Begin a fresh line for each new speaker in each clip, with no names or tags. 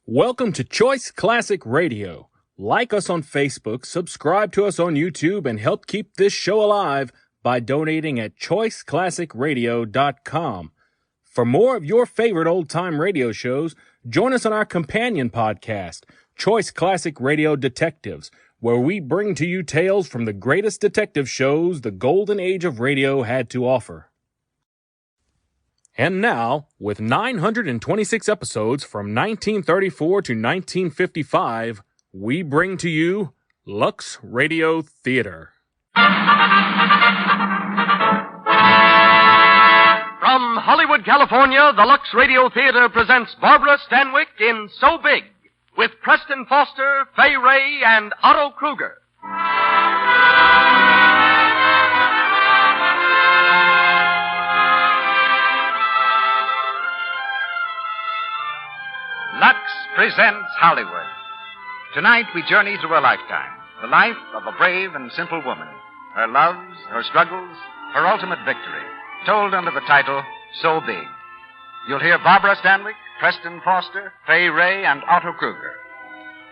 Welcome to Choice Classic Radio. Like us on Facebook, subscribe to us on YouTube, and help keep this show alive by donating at choiceclassicradio.com. For more of your favorite old-time radio shows, join us on our companion podcast, Choice Classic Radio Detectives, where we bring to you tales from the greatest detective shows the golden age of radio had to offer. And now, with 926 episodes from 1934 to 1955, we bring to you Lux Radio Theater.
From Hollywood, California, the Lux Radio Theater presents Barbara Stanwyck in So Big, with Preston Foster, Fay Ray, and Otto Kruger.
Lux presents Hollywood. Tonight we journey through a lifetime, the life of a brave and simple woman, her loves, her struggles, her ultimate victory, told under the title, So Big. You'll hear Barbara Stanwyck, Preston Foster, Fay Ray, and Otto Kruger.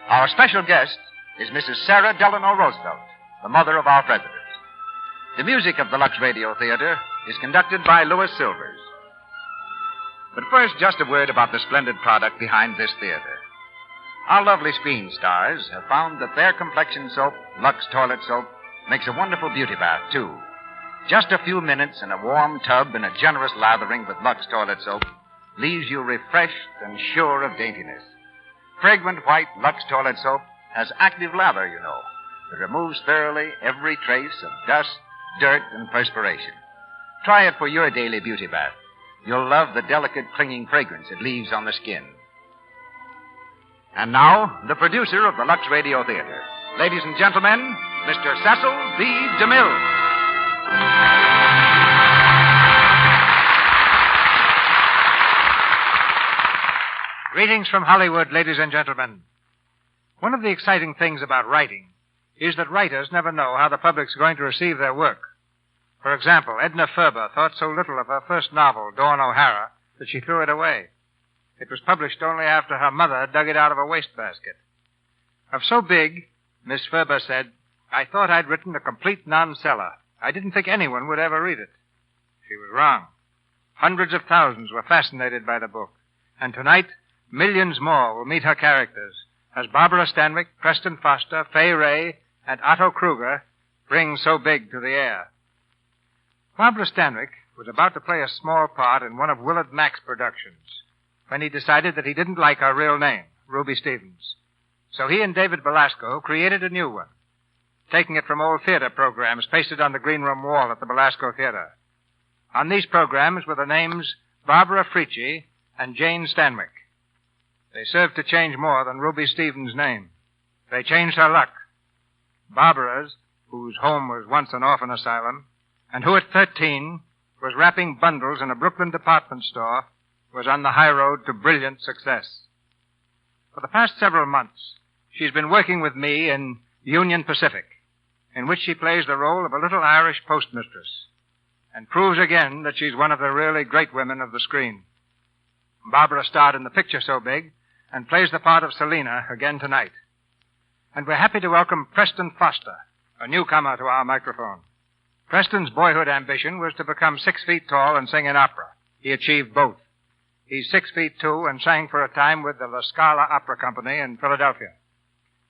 Our special guest is Mrs. Sarah Delano Roosevelt, the mother of our president. The music of the Lux Radio Theater is conducted by Louis Silvers. But first, just a word about the splendid product behind this theater. Our lovely screen stars have found that their complexion soap, Lux Toilet Soap, makes a wonderful beauty bath, too. Just a few minutes in a warm tub and a generous lathering with Lux Toilet Soap leaves you refreshed and sure of daintiness. Fragrant white Lux Toilet Soap has active lather, you know, that removes thoroughly every trace of dust, dirt, and perspiration. Try it for your daily beauty bath. You'll love the delicate, clinging fragrance it leaves on the skin. And now, the producer of the Lux Radio Theater. Ladies and gentlemen, Mr. Cecil B. DeMille.
Greetings from Hollywood, ladies and gentlemen. One of the exciting things about writing is that writers never know how the public's going to receive their work. For example, Edna Ferber thought so little of her first novel, Dawn O'Hara, that she threw it away. It was published only after her mother dug it out of a wastebasket. Of So Big, Miss Ferber said, "I thought I'd written a complete non-seller. I didn't think anyone would ever read it." She was wrong. Hundreds of thousands were fascinated by the book. And tonight, millions more will meet her characters as Barbara Stanwyck, Preston Foster, Fay Ray, and Otto Kruger bring So Big to the air. Barbara Stanwyck was about to play a small part in one of Willard Mack's productions when he decided that he didn't like her real name, Ruby Stevens. So he and David Belasco created a new one, taking it from old theater programs pasted on the green room wall at the Belasco Theater. On these programs were the names Barbara Frietchie and Jane Stanwyck. They served to change more than Ruby Stevens' name. They changed her luck. Barbara's, whose home was once an orphan asylum, and who at 13 was wrapping bundles in a Brooklyn department store, was on the high road to brilliant success. For the past several months, she's been working with me in Union Pacific, in which she plays the role of a little Irish postmistress, and proves again that she's one of the really great women of the screen. Barbara starred in the picture So Big, and plays the part of Selina again tonight. And we're happy to welcome Preston Foster, a newcomer to our microphone. Preston's boyhood ambition was to become 6 feet tall and sing in opera. He achieved both. He's 6'2" and sang for a time with the La Scala Opera Company in Philadelphia.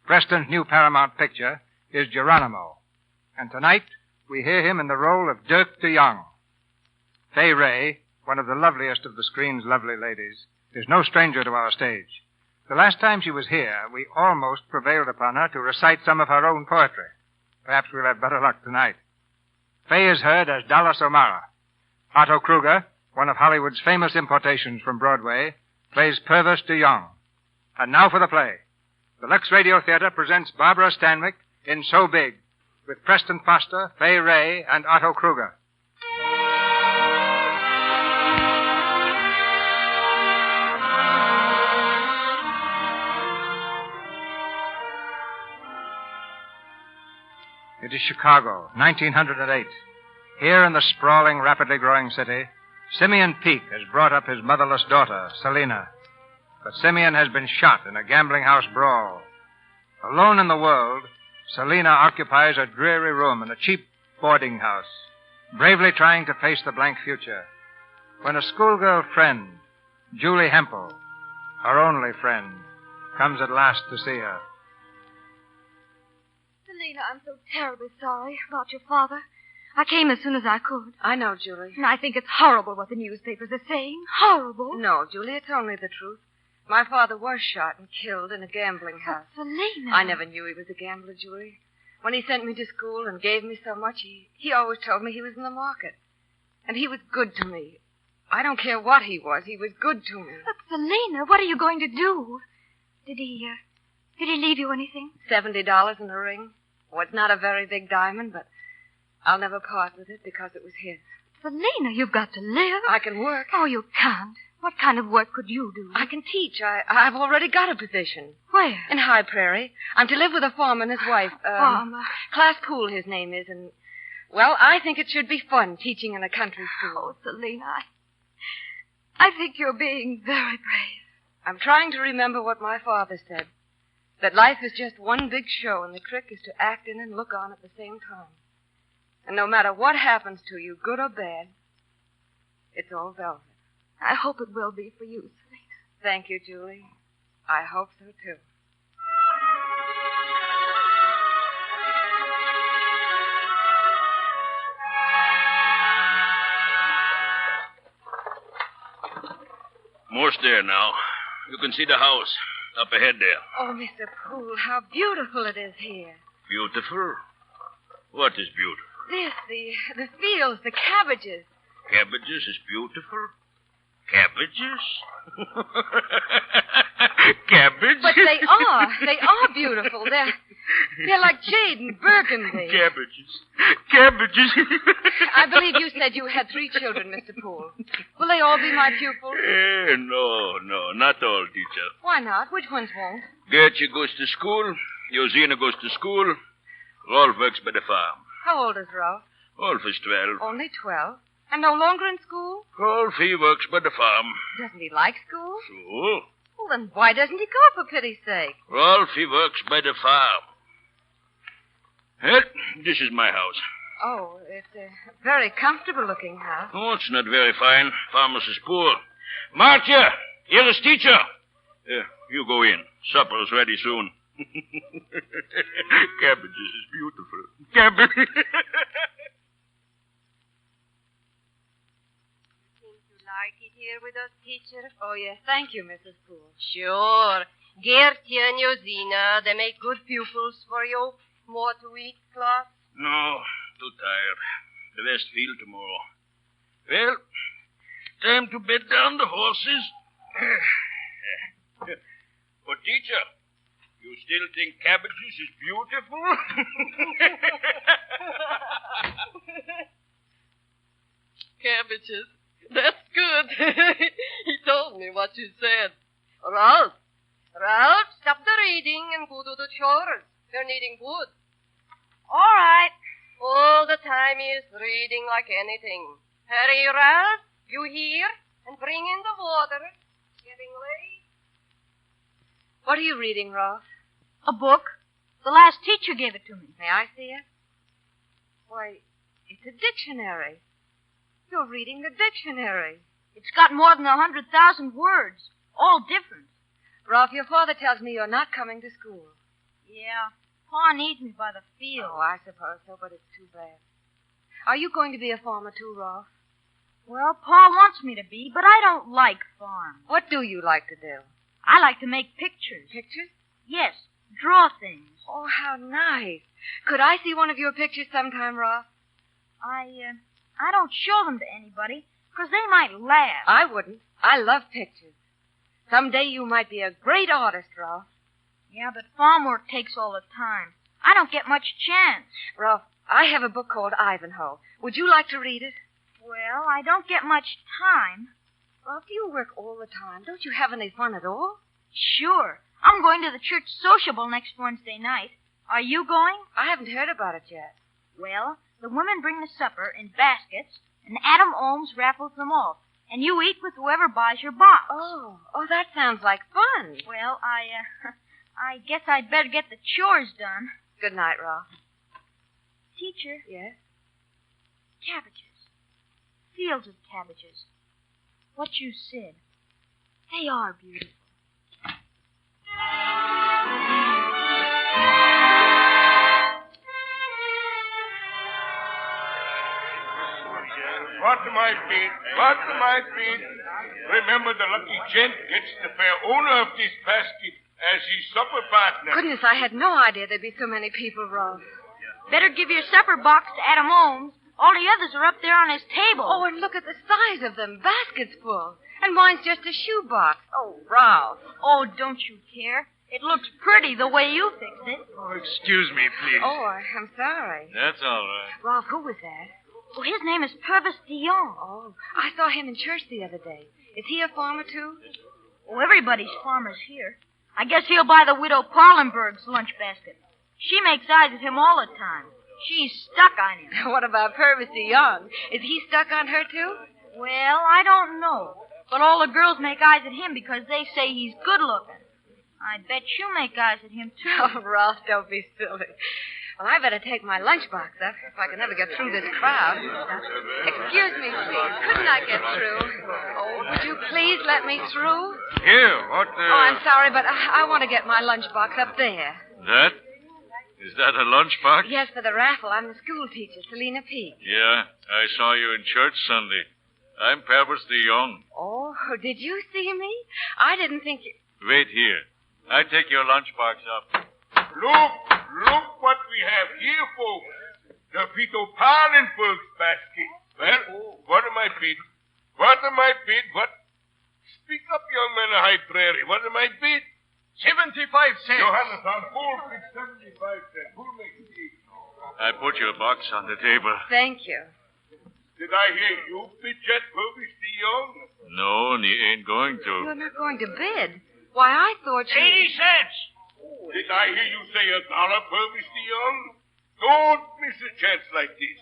Preston's new Paramount picture is Geronimo. And tonight, we hear him in the role of Dirk de Jong. Fay Ray, one of the loveliest of the screen's lovely ladies, is no stranger to our stage. The last time she was here, we almost prevailed upon her to recite some of her own poetry. Perhaps we'll have better luck tonight. Fay is heard as Dallas O'Mara. Otto Kruger, one of Hollywood's famous importations from Broadway, plays Purvis de Jong. And now for the play. The Lux Radio Theater presents Barbara Stanwyck in So Big, with Preston Foster, Fay Ray, and Otto Kruger. It is Chicago, 1908. Here in the sprawling, rapidly growing city, Simeon Peake has brought up his motherless daughter, Selina. but Simeon has been shot in a gambling house brawl. Alone in the world, Selena occupies a dreary room in a cheap boarding house, bravely trying to face the blank future, when a schoolgirl friend, Julie Hempel, her only friend, comes at last to see her.
Selena, I'm so terribly sorry about your father. I came as soon as I could.
I know, Julie.
And I think it's horrible what the newspapers are saying. Horrible.
No, Julie, it's only the truth. My father was shot and killed in a gambling house.
But Selena.
I never knew he was a gambler, Julie. When he sent me to school and gave me so much, he always told me he was in the market. And he was good to me. I don't care what he was good to me.
But Selena, what are you going to do? Did he leave you anything?
$70 in a ring. Oh, it's not a very big diamond, but I'll never part with it because it was his.
Selena, you've got to live.
I can work.
Oh, you can't. What kind of work could you do?
I can teach. I've already got a position.
Where?
In High Prairie. I'm to live with a farmer and his wife.
Farmer?
Class Poole, his name is, and, well, I think it should be fun teaching in a country school.
Oh, Selena, I think you're being very brave.
I'm trying to remember what my father said, that life is just one big show, and the trick is to act in and look on at the same time. And no matter what happens to you, good or bad, it's all velvet.
I hope it will be for you, Selena.
Thank you, Julie. I hope so, too.
Most there now. You can see the house up ahead there.
Oh, Mr. Poole, how beautiful it is here.
Beautiful? What is beautiful?
This, the fields, the cabbages.
Cabbages is beautiful? Cabbages? Cabbage?
But they are beautiful. They're like jade and burgundy.
Cabbages.
I believe you said you had 3 children, Mr. Poole. Will they all be my pupils?
No, not all, teacher.
Why not? Which ones won't?
Gertrude goes to school. Josina goes to school. Rolf works by the farm.
How old is Rolf?
Rolf is 12.
Only 12? And no longer in school?
Rolf, he works by the farm.
Doesn't he like school?
So?
Well, then why doesn't he go, for pity's sake?
Rolf, he works by the farm. Well, this is my house.
Oh, it's a very comfortable-looking house.
Oh, it's not very fine. Farmers is poor. Marcia, here is teacher. You go in. Supper's ready soon. Cabbages is beautiful. Cabbage.
Like it here with us, teacher?
Oh, yes. Thank you, Mrs. Poole.
Sure. Gertie and Josina, they make good pupils for you. More to eat, class?
No, too tired. The west field tomorrow. Well, time to bed down the horses. But, teacher, you still think cabbages is beautiful?
Cabbages. That's good. He told me what you said. Ralph, stop the reading and go to the chores. They're needing wood.
All right.
All the time he is reading like anything. Hurry, Ralph, you hear? And bring in the water. Getting late.
What are you reading, Rolf?
A book. The last teacher gave it to me.
May I see it? Why, it's a dictionary. You're reading the dictionary.
It's got more than 100,000 words, all different.
Rolf, your father tells me you're not coming to school.
Yeah, Pa needs me by the field.
Oh, I suppose so, but it's too bad. Are you going to be a farmer too, Rolf?
Well, Pa wants me to be, but I don't like farms.
What do you like to do?
I like to make pictures.
Pictures?
Yes, draw things.
Oh, how nice. Could I see one of your pictures sometime, Rolf?
I don't show them to anybody, because they might laugh.
I wouldn't. I love pictures. Someday you might be a great artist, Rolf.
Yeah, but farm work takes all the time. I don't get much chance.
Rolf, I have a book called Ivanhoe. Would you like to read it?
Well, I don't get much time.
Rolf, you work all the time. Don't you have any fun at all?
Sure. I'm going to the church sociable next Wednesday night. Are you going?
I haven't heard about it yet.
Well, the women bring the supper in baskets, and Adam Ohms raffles them off. And you eat with whoever buys your box.
Oh, that sounds like fun.
Well, I guess I'd better get the chores done.
Good night, Ralph.
Teacher.
Yes?
Cabbages. Fields of cabbages. What you said. They are beautiful.
What am I feet? What am I feet? Remember, the lucky gent gets the fair owner of this basket as his supper partner.
Goodness, I had no idea there'd be so many people, Ralph.
Better give your supper box to Adam Holmes. All the others are up there on his table.
Oh, and look at the size of them. Baskets full. And mine's just a shoebox. Oh, Ralph.
Oh, don't you care? It looks pretty the way you fixed it.
Oh, excuse me, please.
Oh, I'm sorry.
That's all right.
Ralph, who was that?
Well, his name is Purvis Dion.
Oh, I saw him in church the other day. Is he a farmer, too?
Oh, everybody's farmers here. I guess he'll buy the widow Parlenberg's lunch basket. She makes eyes at him all the time. She's stuck on him.
What about Purvis DeYoung? Is he stuck on her, too?
Well, I don't know. But all the girls make eyes at him because they say he's good-looking. I bet you make eyes at him, too.
Oh, Ralph, don't be silly. Well, I better take my lunchbox up if I can ever get through this crowd. Excuse me, please. Couldn't I get through? Oh, would you please let me through?
Here, what the...
Oh, I'm sorry, but I want to get my lunchbox up there.
That? Is that a lunchbox?
Yes, for the raffle. I'm the school teacher, Selena Peake.
Yeah, I saw you in church Sunday. I'm Purvis DeYoung.
Oh, did you see me? I didn't think you...
Wait here. I take your lunchbox up.
Look what we have here, folks. The Vito Parlenberg's basket. Well, what am I bid? What? Speak up, young man of High Prairie. What am I bid?
75 cents.
Johannes, on full bid 75 cents. Who'll make it?
I put your box on the table.
Thank you.
Did I hear you bid Jet Purvis DeYoung?
No, and he ain't going to.
You're not going to bid. Why, I thought you...
80 cents.
Did I hear you say $1, Purvis DeYoung? Don't miss a chance like this.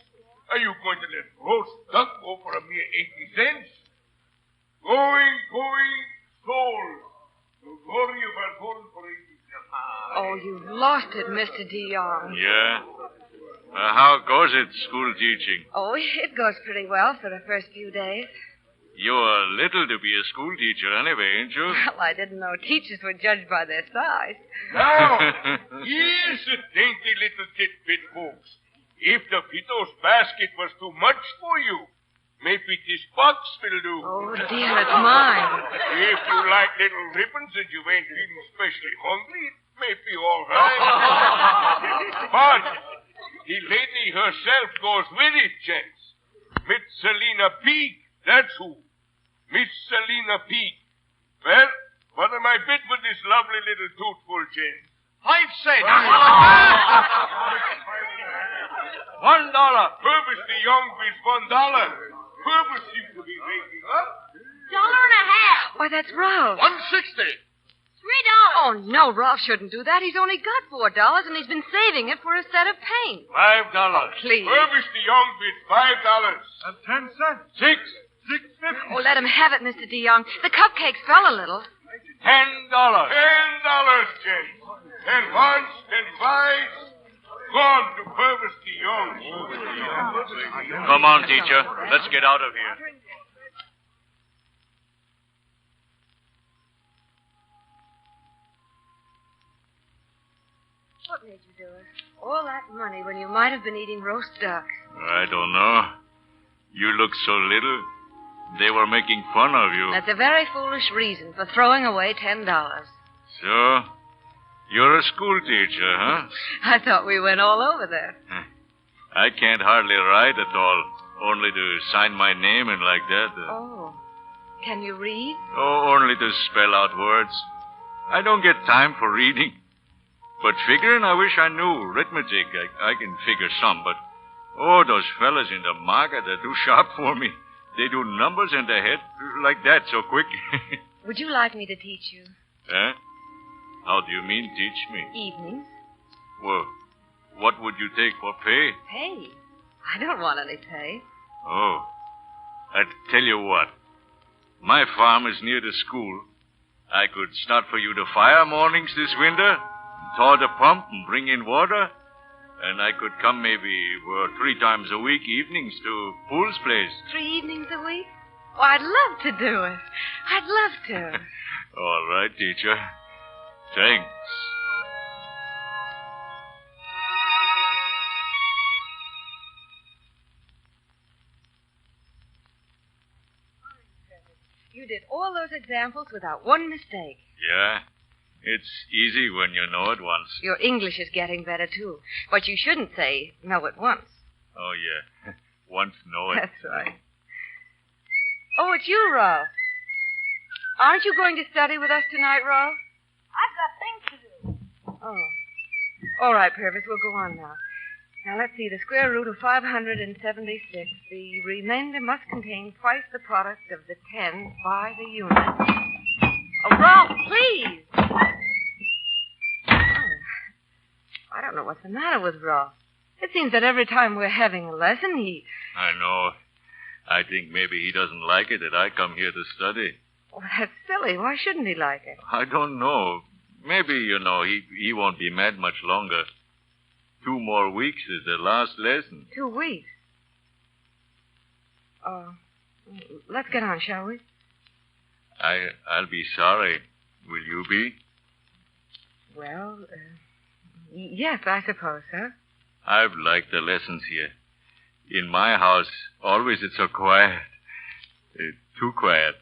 Are you going to let roast duck go for a mere 80 cents? Going, sold. The glory of our gold for 80 cents.
Oh, you've lost it, Mr. DeYoung.
Yeah? How goes it, school teaching?
Oh, it goes pretty well for the first few days.
You're little to be a school teacher anyway, ain't you?
Well, I didn't know teachers were judged by their size.
Now, here's a dainty little tidbit, folks. If the Vito's basket was too much for you, maybe this box will do.
Oh, dear, it's mine.
If you like little ribbons and you ain't feeling especially hungry, it may be all right. But the lady herself goes with it, gents. Miss Selena Peake, that's who. Miss Selena Peake. Well, what am I bid with this lovely little toothful gent?
5 cents. $1.
Purvis DeYoung bids $1. Purvis seems to be waking up.
$1.50.
Why, that's Ralph.
160.
$3.
Oh, no, Ralph shouldn't do that. He's only got $4, and he's been saving it for a set of paint.
$5.
Please.
Purvis DeYoung bids $5.
And 10 cents.
$6.50.
Oh, let him have it, Mr. DeYoung. The cupcakes fell a little.
$10, gents. 10 once, 10 twice. Gone to Purvis DeYoung.
Come on, teacher. Let's get out of here.
What made you do it? All that money when you might have been eating roast duck.
I don't know. You look so little. They were making fun of you.
That's a very foolish reason for throwing away $10.
So, you're a school teacher, huh?
I thought we went all over that.
I can't hardly write at all. Only to sign my name in like that.
Oh. Can you read?
Oh, only to spell out words. I don't get time for reading. But figuring, I wish I knew. Arithmetic, I can figure some, but... Oh, those fellas in the market are too sharp for me. They do numbers in their head like that so quick.
Would you like me to teach you?
Huh? How do you mean, teach me?
Evenings.
Well, what would you take for pay?
Pay? I don't want any pay.
Oh, I tell you what. My farm is near the school. I could start for you the fire mornings this winter, thaw the pump and bring in water, and I could come maybe 3 times a week evenings to Pool's place.
3 evenings a week? Oh, I'd love to do it. I'd love to.
All right, teacher. Thanks.
You did all those examples without one mistake.
Yeah? It's easy when you know it once.
Your English is getting better, too. But you shouldn't say know it once.
Oh, yeah. Once know it.
That's right. Oh, it's you, Rolf. Aren't you going to study with us tonight, Rolf?
I've got things to do.
Oh. All right, Purvis, we'll go on now. Now, let's see. The square root of 576. The remainder must contain twice the product of the 10 by the unit. Oh, Rolf, please! Oh. I don't know what's the matter with Rolf. It seems that every time we're having a lesson, he...
I know. I think maybe he doesn't like it that I come here to study.
Oh, that's silly. Why shouldn't he like it?
I don't know. Maybe, he won't be mad much longer. 2 more weeks is the last lesson.
2 weeks? Let's get on, shall we?
I'll be sorry. Will you be?
Well, yes, I suppose so.
I've liked the lessons here. In my house, always it's so quiet. Too quiet.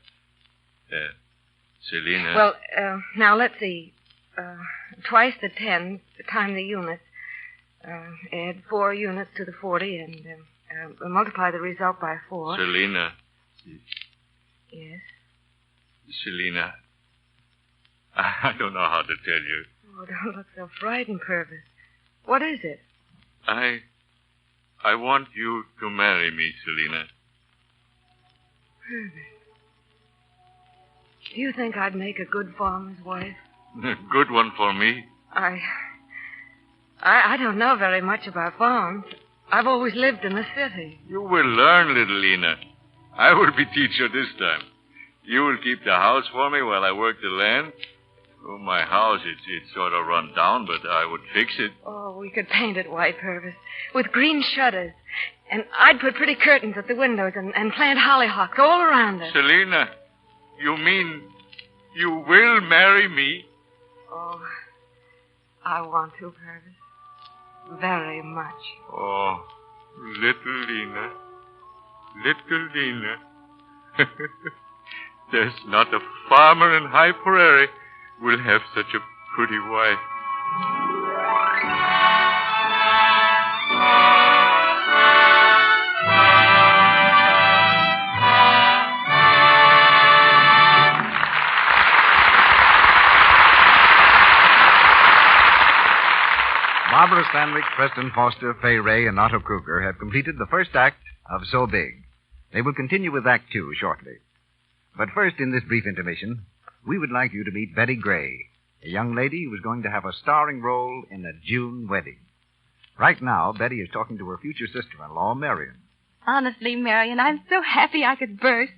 Selina.
Well, now let's see. Twice the 10, time the units. Add 4 units to the 40 and multiply the result by 4.
Selina.
Yes?
Selina. I don't know how to tell you.
Oh, don't look so frightened, Purvis. What is it?
I want you to marry me, Selina.
Purvis. Do you think I'd make a good farmer's wife?
A good one for me.
I don't know very much about farms. I've always lived in the city.
You will learn, little Lena. I will be teacher this time. You will keep the house for me while I work the land. Oh, my house, it's sort of run down, but I would fix it.
Oh, we could paint it white, Purvis, with green shutters. And I'd put pretty curtains at the windows and plant hollyhocks all around it.
Selina, you mean you will marry me?
Oh, I want to, Purvis. Very much.
Oh, little Lena. Little Lena. There's not a farmer in High Prairie will have such a pretty wife.
Barbara Stanwyck, Preston Foster, Fay Ray, and Otto Kruger have completed the first act of So Big. They will continue with Act 2 shortly. But first, in this brief intermission, we would like you to meet Betty Gray, a young lady who is going to have a starring role in a June wedding. Right now, Betty is talking to her future sister-in-law, Marion.
Honestly, Marion, I'm so happy I could burst.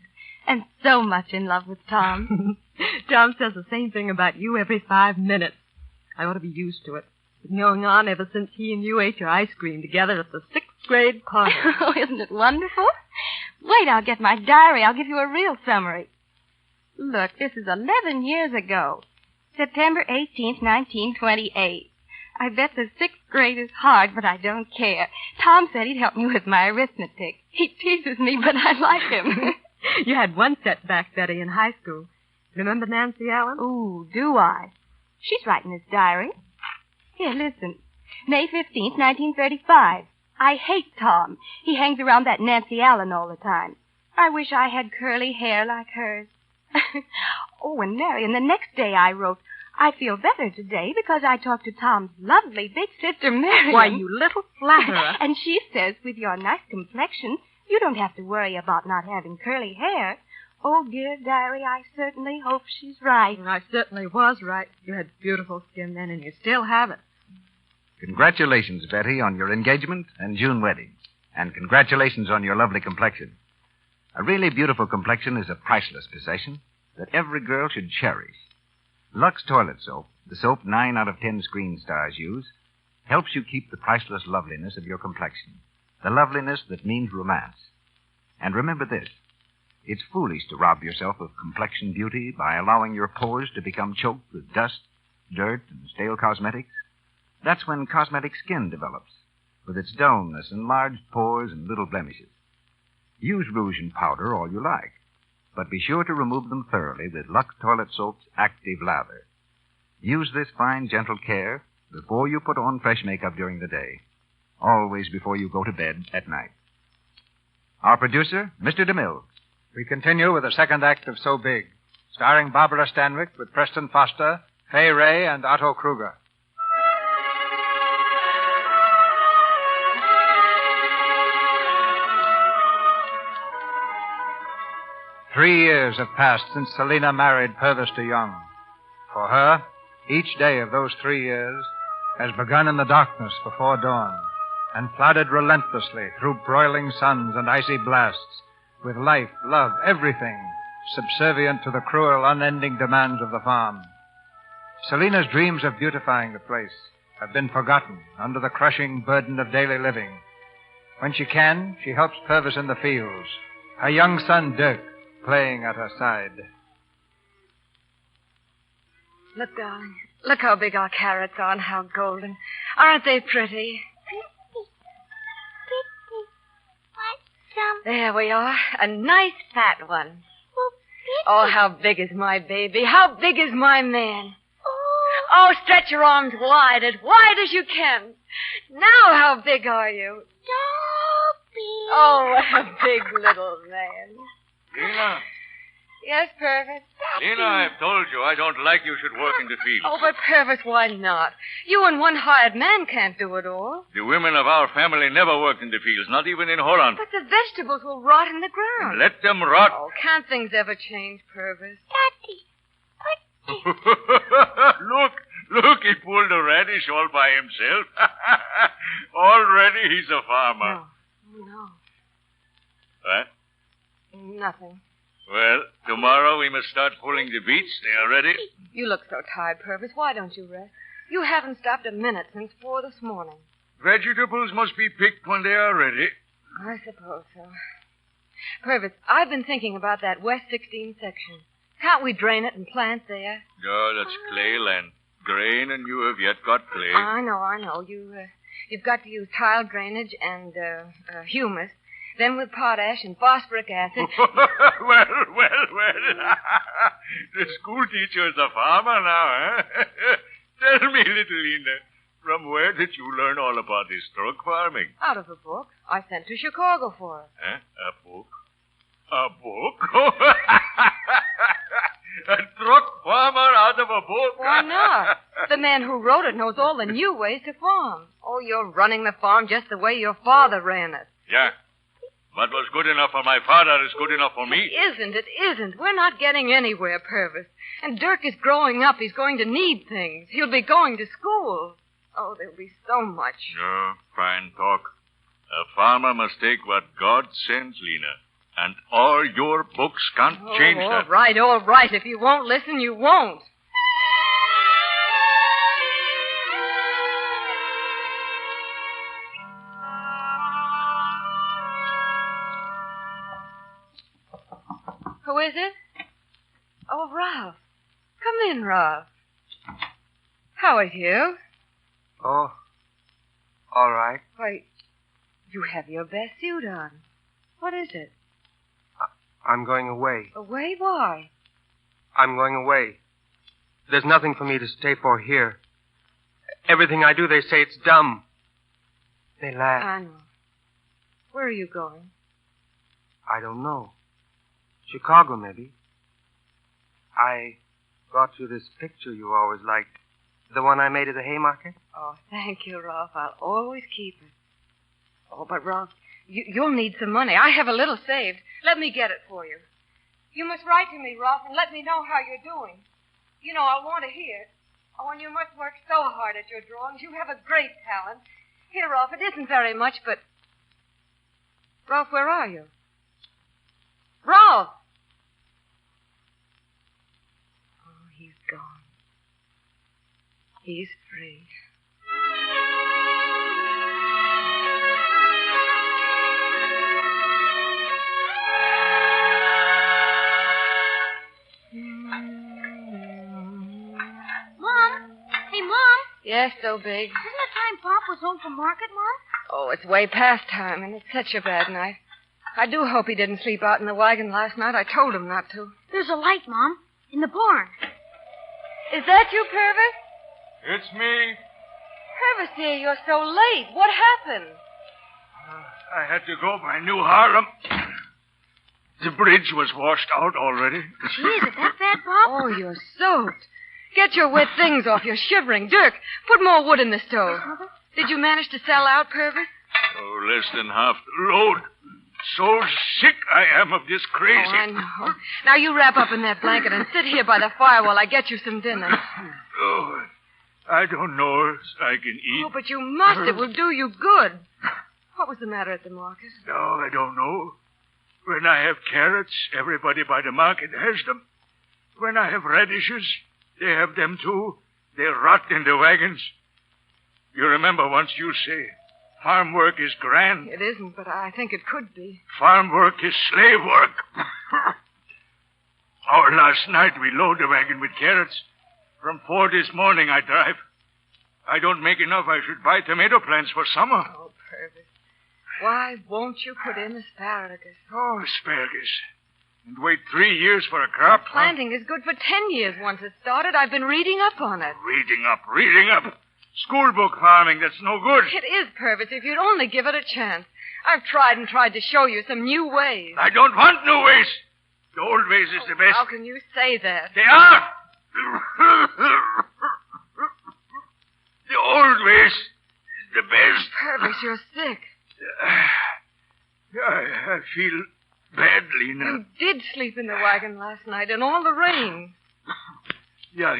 And so much in love with Tom.
Tom says the same thing about you every 5 minutes. I ought to be used to it. It's been going on ever since he and you ate your ice cream together at the 6th grade party.
Oh, isn't it wonderful? Wait, I'll get my diary. I'll give you a real summary. Look, this is 11 years ago. September 18th, 1928. I bet the 6th grade is hard, but I don't care. Tom said he'd help me with my arithmetic. He teases me, but I like him.
You had one setback, Betty, in high school. Remember Nancy Allen?
Ooh, do I? She's writing this diary. Here, listen. May 15th, 1935. I hate Tom. He hangs around that Nancy Allen all the time. I wish I had curly hair like hers. Oh, and Marion, the next day I wrote, I feel better today because I talked to Tom's lovely big sister, Marion.
Why, you little flatterer.
And she says, with your nice complexion, you don't have to worry about not having curly hair. Oh, dear diary, I certainly hope she's right.
I certainly was right. You had beautiful skin then, and you still have it.
Congratulations, Betty, on your engagement and June wedding. And congratulations on your lovely complexion. A really beautiful complexion is a priceless possession that every girl should cherish. Lux Toilet Soap, the soap 9 out of 10 screen stars use, helps you keep the priceless loveliness of your complexion, the loveliness that means romance. And remember this, it's foolish to rob yourself of complexion beauty by allowing your pores to become choked with dust, dirt, and stale cosmetics. That's when cosmetic skin develops, with its dullness, enlarged pores, and little blemishes. Use rouge and powder all you like, but be sure to remove them thoroughly with Lux Toilet Soap's Active Lather. Use this fine, gentle care before you put on fresh makeup during the day, always before you go to bed at night. Our producer, Mr. DeMille.
We continue with the second act of So Big, starring Barbara Stanwyck with Preston Foster, Fay Ray, and Otto Kruger. 3 years have passed since Selina married Purvis de Young. For her, each day of those 3 years has begun in the darkness before dawn and plodded relentlessly through broiling suns and icy blasts with life, love, everything subservient to the cruel, unending demands of the farm. Selina's dreams of beautifying the place have been forgotten under the crushing burden of daily living. When she can, she helps Purvis in the fields, her young son Dirk playing at her side.
Look, darling. Look how big our carrots are and how golden. Aren't they pretty? There we are. A nice fat one. Oh, how big is my baby? How big is my man? Oh, stretch your arms wide as you can. Now how big are you?
So big.
Oh, what a big little man.
Lena.
Yes, Purvis?
Lena, I've told you I don't like you should work in the fields.
Oh, but Purvis, why not? You and one hired man can't do it all.
The women of our family never worked in the fields, not even in Holland.
But the vegetables will rot in the ground.
Let them rot.
Oh, can't things ever change, Purvis?
Look, he pulled a radish all by himself. Already he's a farmer.
No.
What?
Nothing.
Well, tomorrow we must start pulling the beets. They are ready.
You look so tired, Purvis. Why don't you rest? You haven't stopped a minute since 4 this morning.
Vegetables must be picked when they are ready.
I suppose so. Purvis, I've been thinking about that West 16 section. Can't we drain it and plant there?
Oh, that's clay land. Grain, and you have yet got clay.
I know. You've got to use tile drainage and humus. Then with potash and phosphoric acid.
Well. The school teacher is a farmer now, eh? Tell me, little Lena, from where did you learn all about this truck farming?
Out of a book I sent to Chicago for it.
Eh? A book? A book? A truck farmer out of a book?
Why not? The man who wrote it knows all the new ways to farm. Oh, you're running the farm just the way your father ran it.
Yeah. What was good enough for my father is good enough for me.
It isn't. We're not getting anywhere, Purvis. And Dirk is growing up. He's going to need things. He'll be going to school. Oh, there'll be so much.
Oh, fine talk. A farmer must take what God sends, Lena. And all your books can't change that.
All right. If you won't listen, you won't. Who is it? Oh, Ralph. Come in, Ralph. How are you?
Oh, all right.
Why, you have your best suit on. What is it?
I'm going away.
Away? Why?
I'm going away. There's nothing for me to stay for here. Everything I do, they say it's dumb. They laugh.
I know. Where are you going?
I don't know. Chicago, maybe. I brought you this picture you always liked. The one I made at the Haymarket.
Oh, thank you, Ralph. I'll always keep it. Oh, but Ralph, you'll need some money. I have a little saved. Let me get it for you. You must write to me, Ralph, and let me know how you're doing. You know, I want to hear it. Oh, and you must work so hard at your drawings. You have a great talent. Here, Ralph, it isn't very much, but... Ralph, where are you? Ralph! Oh, he's gone. He's free.
Mom? Hey, Mom?
Yes, so big.
Isn't it time Pop was home from market, Mom?
Oh, it's way past time, and it's such a bad night. I do hope he didn't sleep out in the wagon last night. I told him not to.
There's a light, Mom, in the barn.
Is that you, Purvis?
It's me.
Purvis, dear, you're so late. What happened?
I had to go by New Harlem. The bridge was washed out already.
Gee, is it that bad, Pop?
Oh, you're soaked. Get your wet things off. You're shivering. Dirk, put more wood in the stove. Did you manage to sell out, Purvis?
Oh, less than half the load. So sick I am of this crazy.
Oh, I know. Now you wrap up in that blanket and sit here by the fire while I get you some dinner.
Oh, I don't know if I can eat.
Oh, but you must. It will do you good. What was the matter at the market?
No, I don't know. When I have carrots, everybody by the market has them. When I have radishes, they have them too. They rot in the wagons. You remember once you say, farm work is grand.
It isn't, but I think it could be.
Farm work is slave work. Our last night we load the wagon with carrots. From 4 this morning I drive. I don't make enough. I should buy tomato plants for summer.
Oh, Purvis. Why won't you put in asparagus?
Oh, asparagus. And wait 3 years for a crop?
Planting is good for 10 years once it's started. I've been reading up on it.
Reading up. Schoolbook farming, that's no good.
It is, Purvis, if you'd only give it a chance. I've tried and tried to show you some new ways.
I don't want new ways. The old ways is the best.
How can you say that?
They are. The old ways is the best.
Purvis, you're sick.
I feel badly now.
You did sleep in the wagon last night in all the rain.
Yeah.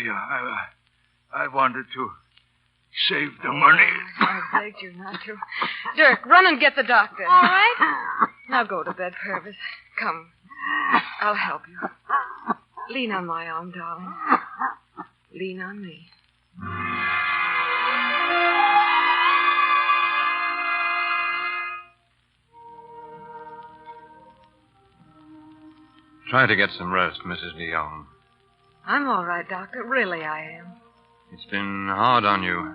I wanted to save the money.
I begged you not to. Dirk, run and get the doctor.
All right.
Now go to bed, Purvis. Come. I'll help you. Lean on my arm, darling. Lean on me.
Try to get some rest, Mrs. DeYoung.
I'm all right, Doctor. Really, I am.
It's been hard on you.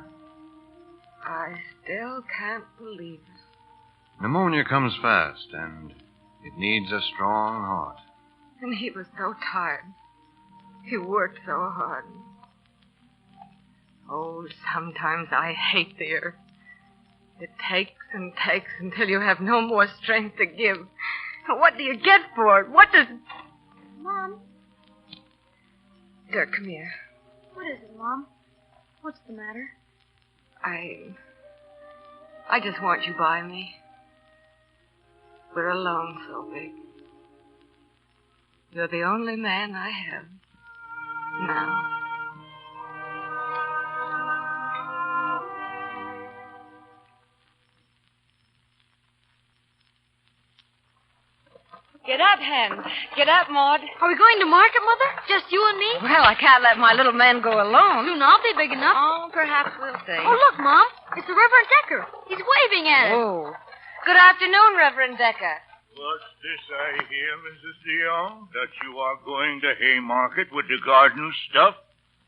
I still can't believe it.
Pneumonia comes fast, and it needs a strong heart.
And he was so tired. He worked so hard. Oh, sometimes I hate the earth. It takes and takes until you have no more strength to give. What do you get for it? What does...
Mom?
Dirk, come here.
What is it, Mom? What's the matter?
I just want you by me. We're alone, so big. You're the only man I have. Now. Get up, Hen. Get up, Maud.
Are we going to market, Mother? Just you and me?
Well, I can't let my little man go alone.
Soon I'll be big enough.
Oh, perhaps we'll see.
Oh, look, Mom. It's the Reverend Decker. He's waving at us.
Oh. Good afternoon, Reverend Decker.
What's this I hear, Mrs. DeYoung? That you are going to Haymarket with the garden stuff?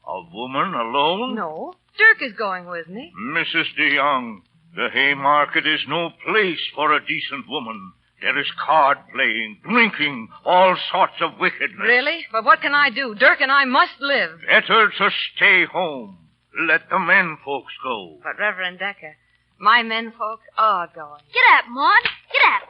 A woman alone?
No. Dirk is going with me.
Mrs. DeYoung, the Haymarket is no place for a decent woman. There is card playing, drinking, all sorts of wickedness.
Really? But what can I do? Dirk and I must live.
Better to stay home. Let the men folks go.
But, Reverend Decker, my menfolk are going.
Get up, Maud. Get up.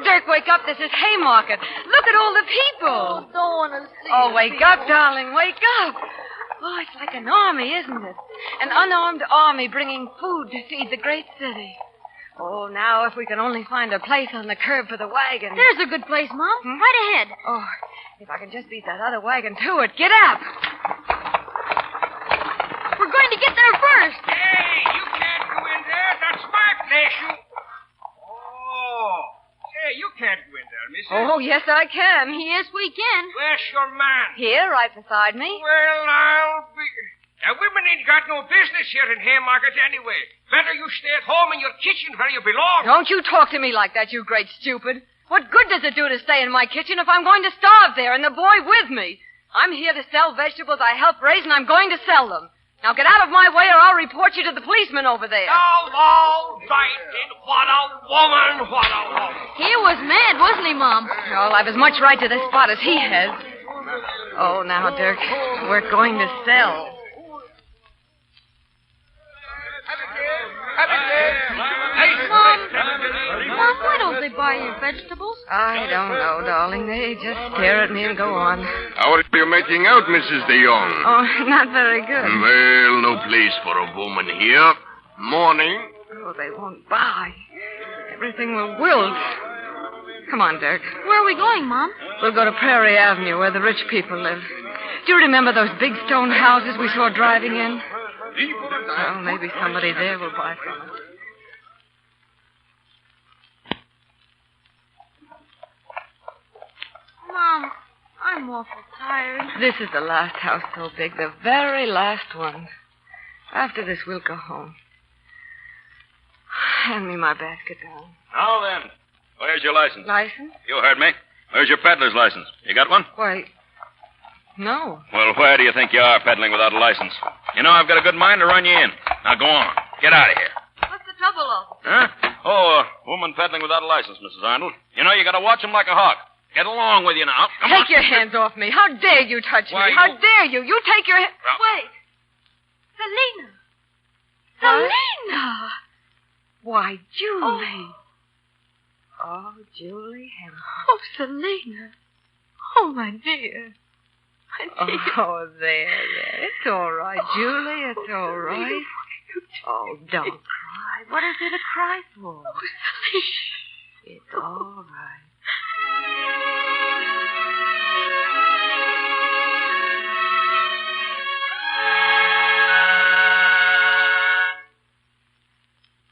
Dirk, wake up. This is Haymarket. Look at all the people.
Oh, don't want to see
Oh,
the
wake
people.
up, darling. Wake up. Oh, it's like an army, isn't it? An unarmed army bringing food to feed the great city. Oh, now if we can only find a place on the curb for the wagon.
There's a good place, Mom. Right ahead.
Oh, if I can just beat that other wagon to it. Get up.
We're going to get there first.
Hey, you can't go in there. That's my place, you... Oh. Hey, you can't go in there, missus.
Oh, yes, I can.
Yes, we can.
Where's your man?
Here, right beside me.
Well, I'll be... Now, women ain't got no business here in Haymarket anyway. Better you stay at home in your kitchen where you belong.
Don't you talk to me like that, you great stupid. What good does it do to stay in my kitchen if I'm going to starve there and the boy with me? I'm here to sell vegetables I helped raise, and I'm going to sell them. Now get out of my way or I'll report you to the policeman over there.
All right, then. What a woman, what a woman.
He was mad, wasn't he, Mom?
Well, I've as much right to this spot as he has. Oh, now, Dirk, we're going to sell.
Mom, why don't they buy your vegetables?
I don't know, darling. They just stare at me and go on.
How are you making out, Mrs. de Jong?
Oh, not very good.
Well, no place for a woman here. Morning.
Oh, they won't buy. Everything will wilt. Come on, Dirk.
Where are we going, Mom?
We'll go to Prairie Avenue, where the rich people live. Do you remember those big stone houses we saw driving in? Well, maybe somebody there will buy from us.
Mom, I'm awful tired.
This is the last house so big, the very last one. After this, we'll go home. Hand me my basket, darling.
Now then, where's your license?
License?
You heard me. Where's your peddler's license? You got one?
Why, no.
Well, where do you think you are peddling without a license? You know, I've got a good mind to run you in. Now go on. Get out of here.
What's the trouble, officer?
Huh? Oh, a woman peddling without a license, Mrs. Arnold. You know, you got to watch him like a hawk. Get along with you now. Come on.
Take your hands off me. How dare you touch
Why,
me? How
you-
dare you? You take your hands...
Wait. Selena.
Huh?
Selena.
Why, Julie. Oh, Julie Henry.
Oh, Selena. Oh, my dear. My dear.
Oh, there. It's all right, Julie. It's all right. Oh, don't cry. What is there to cry for?
Oh, Selena.
It's all right.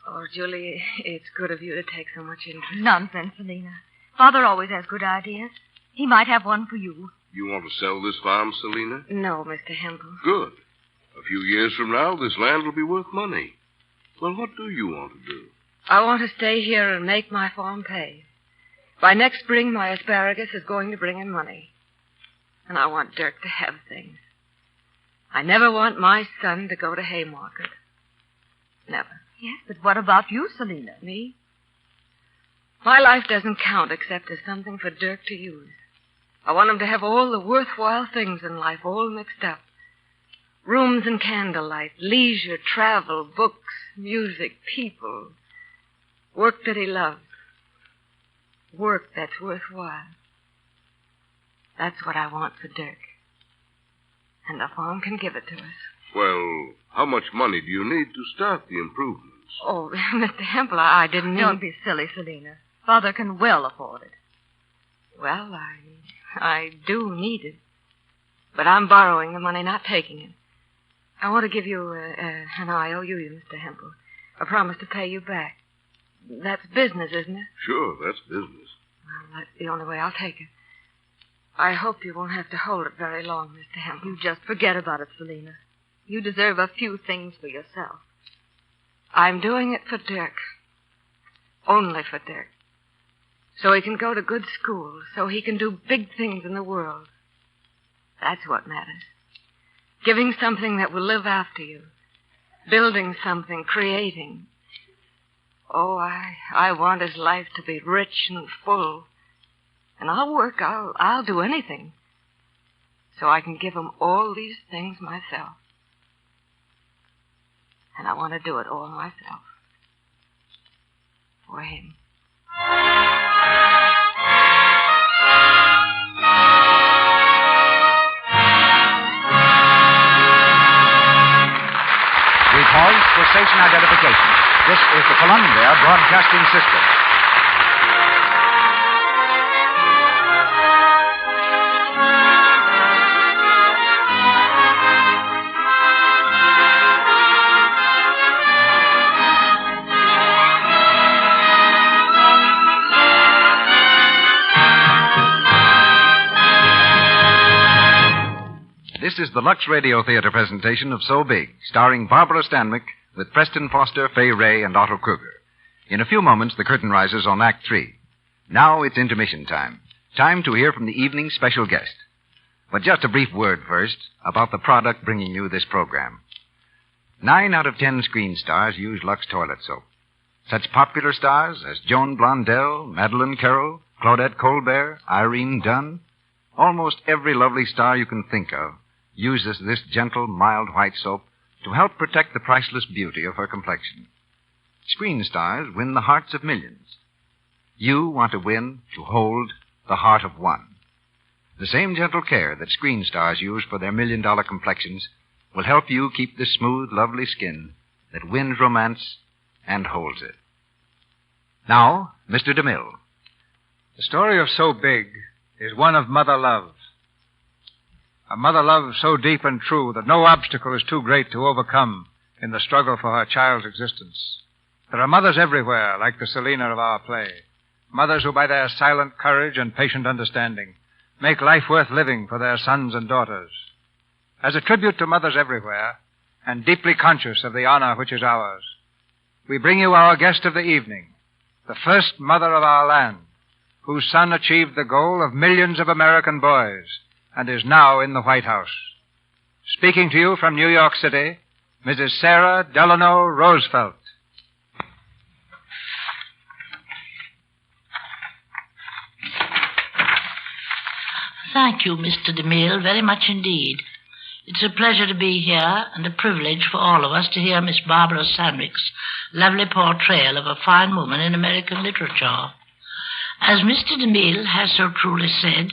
Oh, Julie, it's good of you to take so much interest.
Nonsense, Selena. Father always has good ideas. He might have one for you.
You want to sell this farm, Selena?
No, Mr. Hempel.
Good. A few years from now, this land will be worth money. Well, what do you want to do?
I want to stay here and make my farm pay. By next spring, my asparagus is going to bring in money. And I want Dirk to have things. I never want my son to go to Haymarket. Never.
Yes, but what about you, Selena?
Me? My life doesn't count except as something for Dirk to use. I want him to have all the worthwhile things in life all mixed up. Rooms and candlelight, leisure, travel, books, music, people. Work that he loves. Work that's worthwhile. That's what I want for Dirk. And the farm can give it to us.
Well, how much money do you need to start the improvements?
Oh, Mr. Hempel, I didn't mean...
Don't be silly, Selena. Father can well afford it.
Well, I do need it. But I'm borrowing the money, not taking it. I want to give you an IOU, Mr. Hempel. A promise to pay you back. That's business, isn't it?
Sure, that's business.
Well, that's the only way I'll take it. I hope you won't have to hold it very long, Mr. Hempel.
You just forget about it, Selena. You deserve a few things for yourself.
I'm doing it for Dirk. Only for Dirk. So he can go to good school, so he can do big things in the world. That's what matters. Giving something that will live after you. Building something, creating. Oh, I want his life to be rich and full. And I'll work, I'll do anything. So I can give him all these things myself. And I want to do it all myself. For him.
We pause for station identification. This is the Columbia Broadcasting System. This is the Lux Radio Theater presentation of So Big, starring Barbara Stanwyck with Preston Foster, Fay Ray, and Otto Kruger. In a few moments, the curtain rises on Act 3. Now it's intermission time. Time to hear from the evening's special guest. But just a brief word first about the product bringing you this program. 9 out of 10 screen stars use Lux toilet soap. Such popular stars as Joan Blondell, Madeleine Carroll, Claudette Colbert, Irene Dunn, almost every lovely star you can think of uses this gentle, mild white soap to help protect the priceless beauty of her complexion. Screen stars win the hearts of millions. You want to win, to hold, the heart of one. The same gentle care that screen stars use for their million-dollar complexions will help you keep the smooth, lovely skin that wins romance and holds it. Now, Mr. DeMille.
The story of So Big is one of mother love. A mother love so deep and true that no obstacle is too great to overcome in the struggle for her child's existence. There are mothers everywhere, like the Selina of our play. Mothers who, by their silent courage and patient understanding, make life worth living for their sons and daughters. As a tribute to mothers everywhere, and deeply conscious of the honor which is ours, we bring you our guest of the evening, the first mother of our land, whose son achieved the goal of millions of American boys and is now in the White House. Speaking to you from New York City, Mrs. Sarah Delano Roosevelt.
Thank you, Mr. DeMille, very much indeed. It's a pleasure to be here and a privilege for all of us to hear Miss Barbara Stanwyck's lovely portrayal of a fine woman in American literature. As Mr. DeMille has so truly said,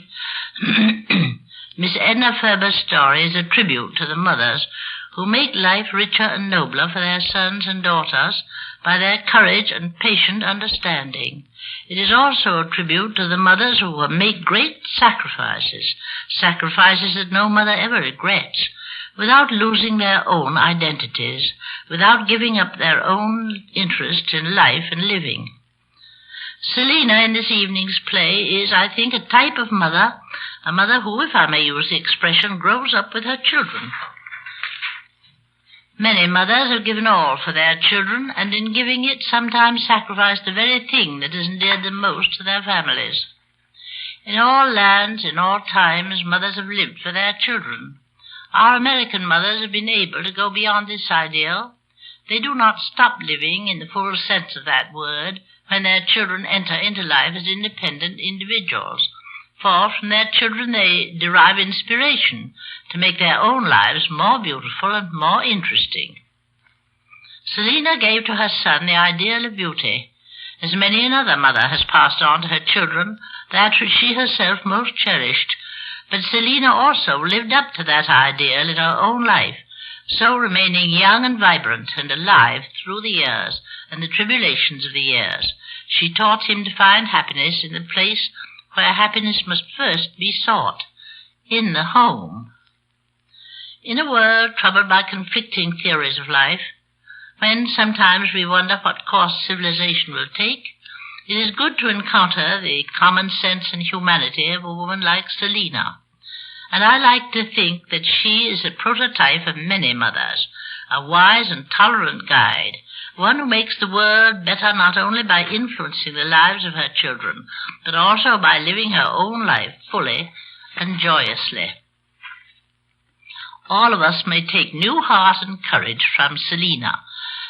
Miss Edna Ferber's story is a tribute to the mothers who make life richer and nobler for their sons and daughters by their courage and patient understanding. It is also a tribute to the mothers who make great sacrifices, sacrifices that no mother ever regrets, without losing their own identities, without giving up their own interest in life and living. Selina in this evening's play is, I think, a type of mother, a mother who, if I may use the expression, grows up with her children. Many mothers have given all for their children, and in giving it sometimes sacrificed the very thing that has endeared them most to their families. In all lands, in all times, mothers have lived for their children. Our American mothers have been able to go beyond this ideal. They do not stop living in the full sense of that word when their children enter into life as independent individuals. For from their children they derive inspiration to make their own lives more beautiful and more interesting. Selina gave to her son the ideal of beauty, as many another mother has passed on to her children that which she herself most cherished. But Selina also lived up to that ideal in her own life, so remaining young and vibrant and alive through the years and the tribulations of the years. She taught him to find happiness in the place where happiness must first be sought, in the home. In a world troubled by conflicting theories of life, when sometimes we wonder what course civilization will take, it is good to encounter the common sense and humanity of a woman like Selina. And I like to think that she is a prototype of many mothers, a wise and tolerant guide, one who makes the world better not only by influencing the lives of her children, but also by living her own life fully and joyously. All of us may take new heart and courage from Selina.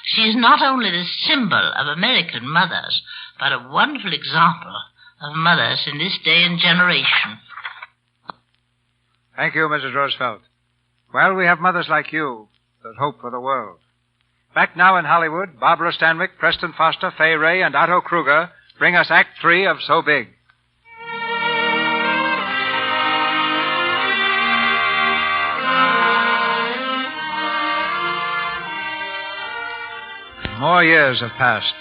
She is not only the symbol of American mothers, but a wonderful example of mothers in this day and generation.
Thank you, Mrs. Roosevelt. Well, we have mothers like you that hope for the world. Back now in Hollywood, Barbara Stanwyck, Preston Foster, Fay Ray, and Otto Kruger bring us Act 3 of So Big. more years have passed,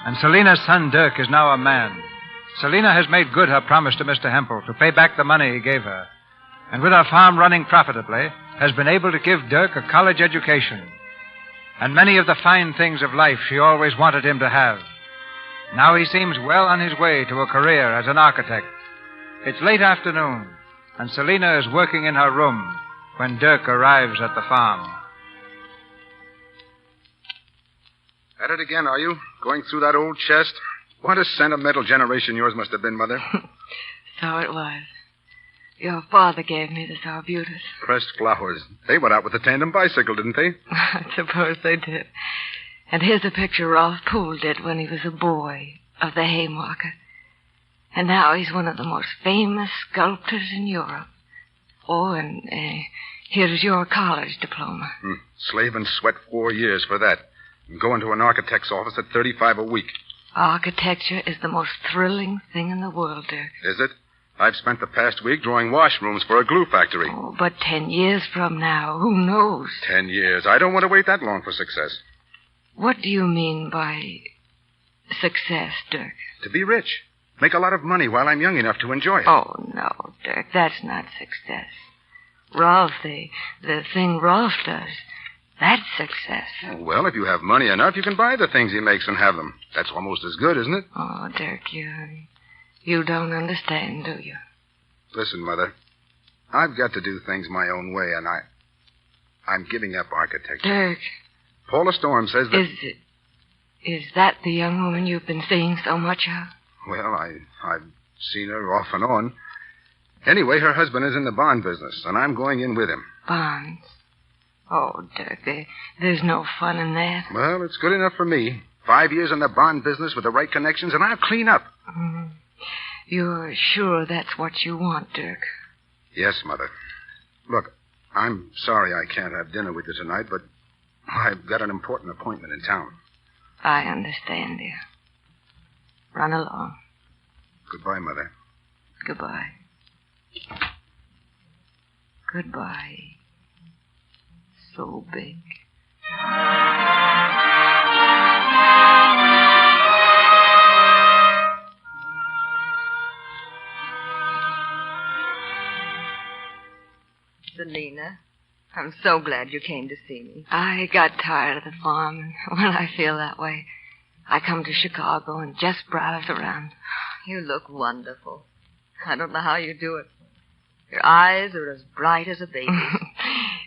and Selina's son Dirk is now a man. Selina has made good her promise to Mr. Hempel to pay back the money he gave her, and with her farm running profitably, has been able to give Dirk a college education and many of the fine things of life she always wanted him to have. Now he seems well on his way to a career as an architect. It's late afternoon, and Selina is working in her room when Dirk arrives at the farm.
At it again, are you? Going through that old chest? What a sentimental generation yours must have been, Mother.
So it was. Your father gave me this arbutus.
Pressed flowers. They went out with the tandem bicycle, didn't they?
I suppose they did. And here's a picture Rolf Poole did when he was a boy of the Haymarket. And now he's one of the most famous sculptors in Europe. Oh, and here's your college diploma.
Slave and sweat 4 years for that. And go into an architect's office at $35 a week.
Architecture is the most thrilling thing in the world, Dirk.
Is it? I've spent the past week drawing washrooms for a glue factory.
Oh, but 10 years from now, who knows?
10 years. I don't want to wait that long for success.
What do you mean by success, Dirk?
To be rich. Make a lot of money while I'm young enough to enjoy it.
Oh, no, Dirk, that's not success. Rolf, the thing Rolf does, that's success.
Well, if you have money enough, you can buy the things he makes and have them. That's almost as good, isn't it?
Oh, Dirk, you don't understand, do you?
Listen, Mother, I've got to do things my own way, and I'm giving up architecture.
Dirk.
Paula Storm says that...
Is that the young woman you've been seeing so much of?
Well, I've seen her off and on. Anyway, her husband is in the bond business, and I'm going in with him.
Bonds? Oh, Dirk, there's no fun in that.
Well, it's good enough for me. 5 years in the bond business with the right connections, and I'll clean up.
You're sure that's what you want, Dirk?
Yes, Mother. Look, I'm sorry I can't have dinner with you tonight, but I've got an important appointment in town.
I understand, dear. Run along.
Goodbye, Mother.
Goodbye. Goodbye. So big.
Selina, I'm so glad you came to see me.
I got tired of the farm, and when I feel that way, I come to Chicago and just browse around.
You look wonderful. I don't know how you do it. Your eyes are as bright as a baby's.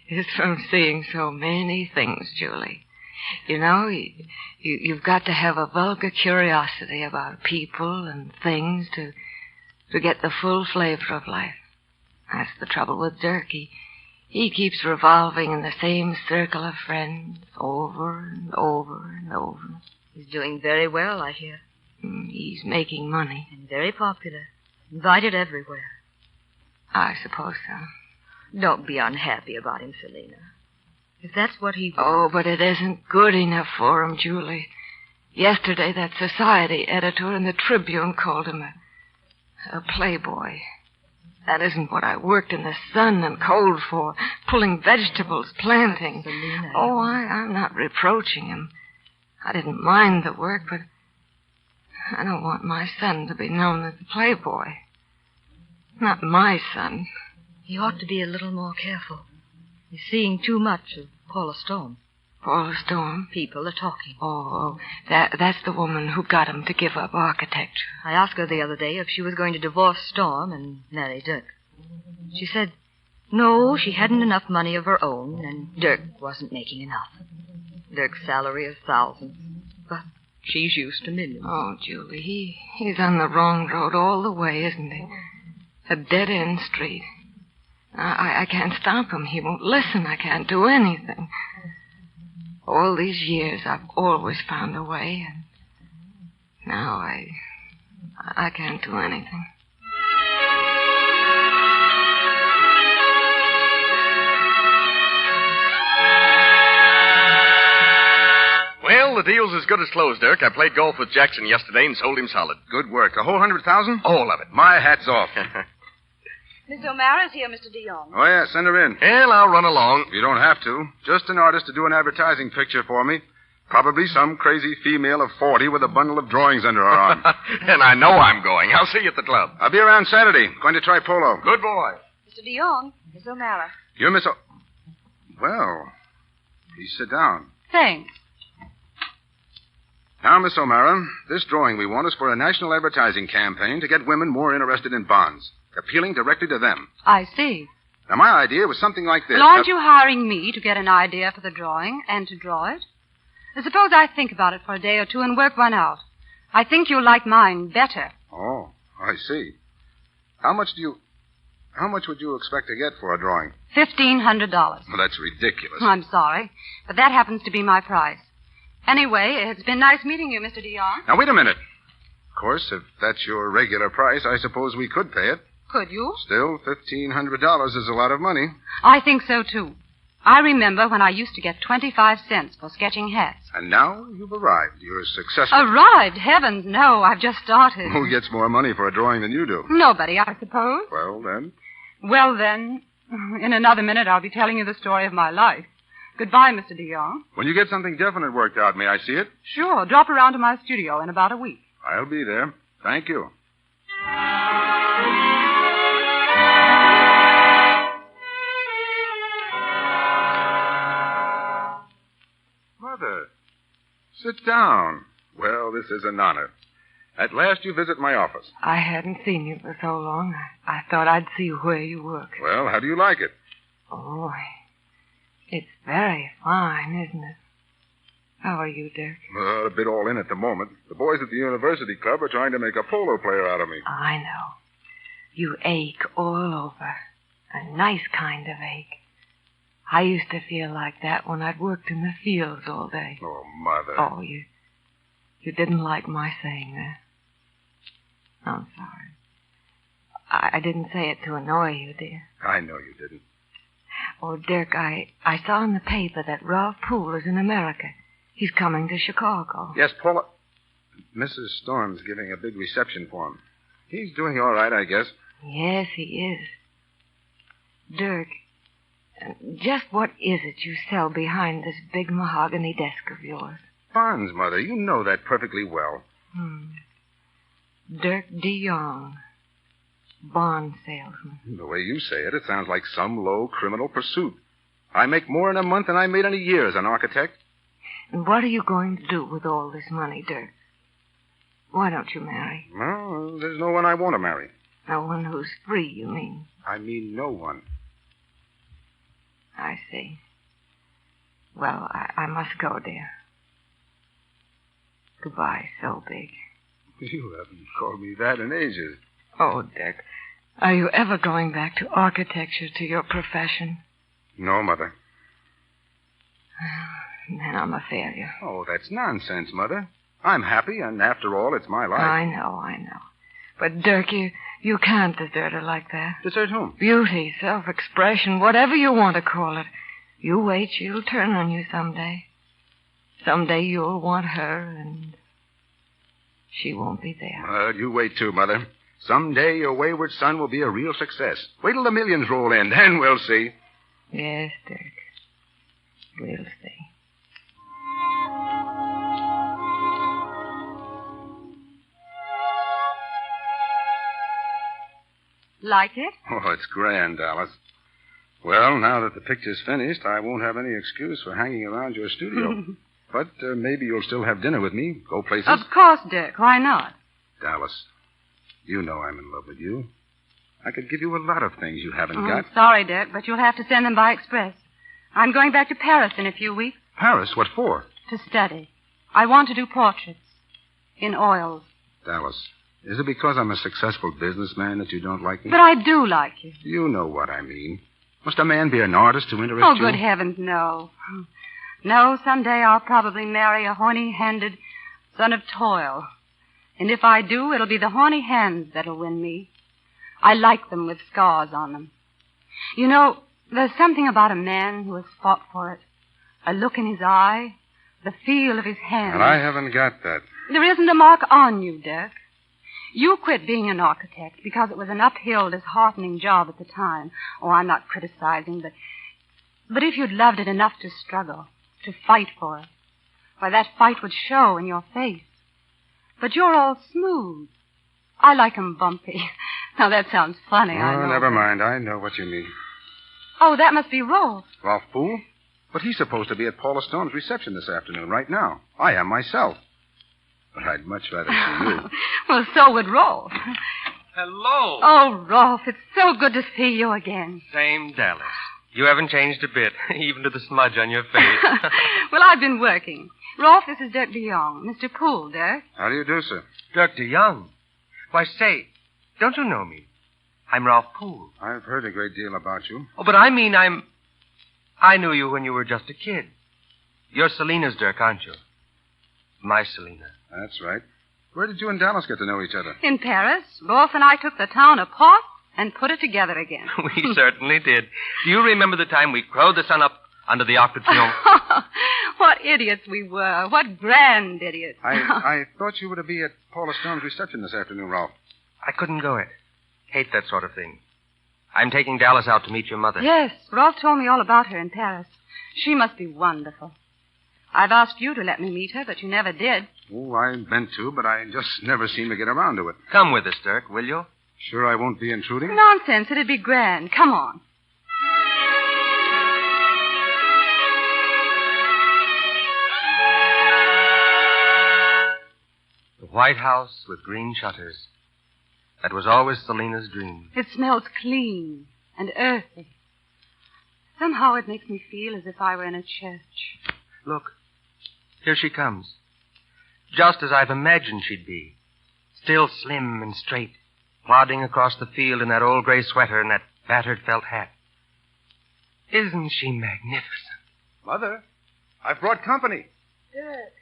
It's from seeing so many things, Julie. You know, you've got to have a vulgar curiosity about people and things to get the full flavor of life. That's the trouble with Dirk. He keeps revolving in the same circle of friends over and over and over.
He's doing very well, I hear.
He's making money.
And very popular. Invited everywhere.
I suppose so.
Don't be unhappy about him, Selina. If that's what he wants...
Oh, but it isn't good enough for him, Julie. Yesterday, that society editor in the Tribune called him a playboy. That isn't what I worked in the sun and cold for, pulling vegetables, planting.
Selina.
Oh, I'm not reproaching him. I didn't mind the work, but I don't want my son to be known as a playboy. Not my son.
He ought to be a little more careful. He's seeing too much of Paula Storm.
Paula Storm?
People are talking.
Oh, that's the woman who got him to give up architecture.
I asked her the other day if she was going to divorce Storm and marry Dirk. She said, no, she hadn't enough money of her own, and Dirk wasn't making enough. Dirk's salary is thousands, but she's used to millions.
Oh, Julie, he's on the wrong road all the way, isn't he? A dead-end street. I can't stop him. He won't listen. I can't do anything. All these years, I've always found a way, and now I can't do anything.
Well, the deal's as good as closed, Dirk. I played golf with Jackson yesterday and sold him solid.
Good work. A whole 100,000?
All of it.
My hat's off.
Miss O'Mara's here, Mr. DeYoung.
Oh, yeah, send her in.
Well, I'll run along.
You don't have to. Just an artist to do an advertising picture for me. Probably some crazy female of 40 with a bundle of drawings under her arm.
And I know I'm going. I'll see you at the club.
I'll be around Saturday. Going to try polo.
Good boy.
Mr. DeYoung, Miss O'Mara.
You're Miss Well, please sit down.
Thanks.
Now, Miss O'Mara, this drawing we want is for a national advertising campaign to get women more interested in bonds, appealing directly to them.
I see.
Now, my idea was something like this.
Well, aren't you hiring me to get an idea for the drawing and to draw it? Suppose I think about it for a day or two and work one out. I think you'll like mine better.
Oh, I see. How much would you expect to get for a drawing?
$1,500.
Well, that's ridiculous.
I'm sorry, but that happens to be my price. Anyway, it's been nice meeting you, Mr. DeYoung.
Now, wait a minute. Of course, if that's your regular price, I suppose we could pay it.
Could you?
Still, $1,500 is a lot of money.
I think so, too. I remember when I used to get 25 cents for sketching hats.
And now you've arrived. You're successful.
Arrived? Heavens, no. I've just started.
Who gets more money for a drawing than you do?
Nobody, I suppose.
Well, then,
in another minute, I'll be telling you the story of my life. Goodbye, Mr. DeYoung.
when you get something definite worked out, may I see it?
Sure. Drop around to my studio in about a week.
I'll be there. Thank you. Mother, sit down. Well, this is an honor. At last you visit my office.
I hadn't seen you for so long. I thought I'd see where you work.
Well, how do you like it?
Oh, it's very fine, isn't it? How are you, Dirk?
Well, a bit all in at the moment. The boys at the university club are trying to make a polo player out of me.
I know. You ache all over. A nice kind of ache. I used to feel like that when I'd worked in the fields all day.
Oh, Mother.
Oh, you didn't like my saying that. I'm sorry. I didn't say it to annoy you, dear.
I know you didn't.
Oh, Dirk, I saw in the paper that Ralph Poole is in America. He's coming to Chicago.
Yes, Paula. Mrs. Storm's giving a big reception for him. He's doing all right, I guess.
Yes, he is. Dirk, just what is it you sell behind this big mahogany desk of yours?
Bonds, Mother. You know that perfectly well.
Dirk DeYoung, bond salesman.
The way you say it, it sounds like some low criminal pursuit. I make more in a month than I made in a year as an architect.
And what are you going to do with all this money, Dirk? Why don't you marry?
Well, there's no one I want to marry.
No one who's free, you mean?
I mean no one.
I see. Well, I must go, dear. Goodbye, so big.
You haven't called me that in ages.
Oh, Dick. Are you ever going back to architecture, to your profession?
No, Mother.
Then I'm a failure.
Oh, that's nonsense, Mother. I'm happy, and after all, it's my life.
I know. But, Dirk, you can't desert her like that.
Desert whom?
Beauty, self-expression, whatever you want to call it. You wait, she'll turn on you someday. Someday you'll want her, and she won't be there.
Well, you wait too, Mother. Someday your wayward son will be a real success. Wait till the millions roll in, then we'll see.
Yes, Dirk. We'll see.
Like it?
Oh, it's grand, Alice. Well, now that the picture's finished, I won't have any excuse for hanging around your studio. But maybe you'll still have dinner with me, go places.
Of course, Dirk. Why not?
Dallas, you know I'm in love with you. I could give you a lot of things you haven't got.
Sorry, Dirk, but you'll have to send them by express. I'm going back to Paris in a few weeks.
Paris? What for?
To study. I want to do portraits. In oils.
Dallas, is it because I'm a successful businessman that you don't like me?
But I do like you.
You know what I mean. Must a man be an artist to interest you?
Oh, good heavens, no. No, someday I'll probably marry a horny-handed son of toil. And if I do, it'll be the horny hands that'll win me. I like them with scars on them. You know, there's something about a man who has fought for it. A look in his eye, the feel of his hand.
And I haven't got that.
There isn't a mark on you, Dirk. You quit being an architect because it was an uphill, disheartening job at the time. Oh, I'm not criticizing, but if you'd loved it enough to struggle, to fight for it, Why, that fight would show in your face. But you're all smooth. I like 'em bumpy. Now, that sounds funny, I know.
Oh, never mind. I know what you mean.
Oh, that must be Rolf.
Rolf Poole? But he's supposed to be at Paula Stone's reception this afternoon, right now. I am myself. But I'd much rather see you.
Well, so would Rolf.
Hello.
Oh, Rolf, it's so good to see you again.
Same Dallas. You haven't changed a bit, even to the smudge on your face.
Well, I've been working. Rolf, this is Dirk de Jong. Mr. Poole, Dirk.
How do you do, sir?
Dirk de Jong. Why, say, don't you know me? I'm Ralph Poole.
I've heard a great deal about you.
Oh, but I mean I knew you when you were just a kid. You're Selina's Dirk, aren't you? My Selina.
That's right. Where did you and Dallas get to know each other?
In Paris. Rolf and I took the town apart and put it together again.
We certainly did. Do you remember the time we crowed the sun up under the Arc de Triomphe?
What idiots we were. What grand idiots.
I thought you were to be at Paula Stone's reception this afternoon, Ralph.
I couldn't go it. Hate that sort of thing. I'm taking Dallas out to meet your mother.
Yes, Rolf told me all about her in Paris. She must be wonderful. I've asked you to let me meet her, but you never did.
Oh, I meant to, but I just never seem to get around to it.
Come with us, Dirk, will you?
Sure I won't be intruding?
Nonsense. It'd be grand. Come on.
The White House with green shutters. That was always Selina's dream.
It smells clean and earthy. Somehow it makes me feel as if I were in a church.
Look, here she comes. Just as I've imagined she'd be. Still slim and straight, plodding across the field in that old gray sweater and that battered felt hat. Isn't she magnificent?
Mother, I've brought company.
Dirk,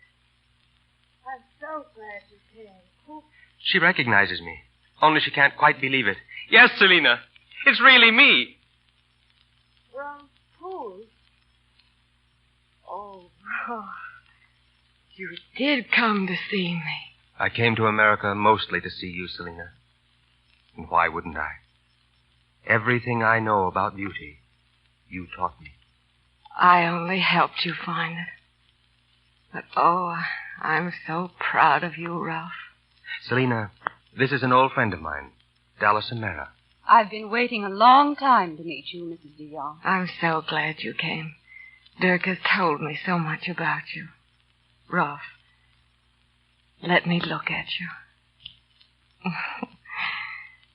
I'm so glad you came.
She recognizes me, only she can't quite believe it. Yes, Selina, it's really me.
Well, Poole. Oh, Rolf. You did come to see me.
I came to America mostly to see you, Selina. And why wouldn't I? Everything I know about beauty, you taught me.
I only helped you find it. But, oh, I'm so proud of you, Ralph.
Selina, this is an old friend of mine, Dallas O'Mara.
I've been waiting a long time to meet you, Mrs. de Jong.
I'm so glad you came. Dirk has told me so much about you. Rolf, let me look at you.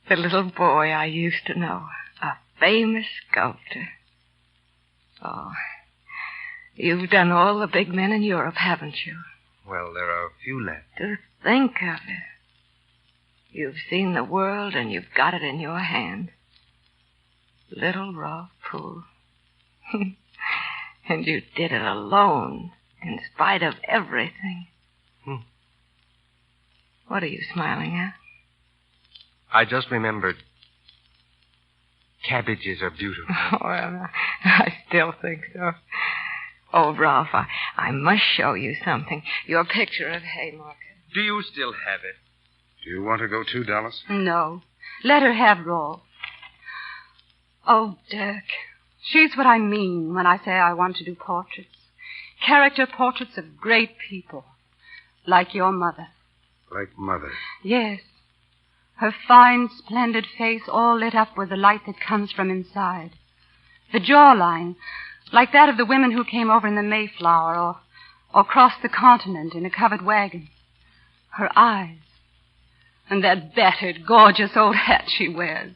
The little boy I used to know, a famous sculptor. Oh, you've done all the big men in Europe, haven't you?
Well, there are a few left.
To think of it. You've seen the world and you've got it in your hand. Little Rolf Poole. And you did it alone, in spite of everything. What are you smiling at?
I just remembered. Cabbages are beautiful.
Well, I still think so. Oh, Ralph, I must show you something. Your picture of Haymarket.
Do you still have it?
Do you want to go too, Dallas?
No. Let her have Rolf. Oh, Dirk. She's what I mean when I say I want to do portraits. Character portraits of great people. Like your mother.
Like Mother?
Yes. Her fine, splendid face all lit up with the light that comes from inside. The jawline, like that of the women who came over in the Mayflower or crossed the continent in a covered wagon. Her eyes. And that battered, gorgeous old hat she wears.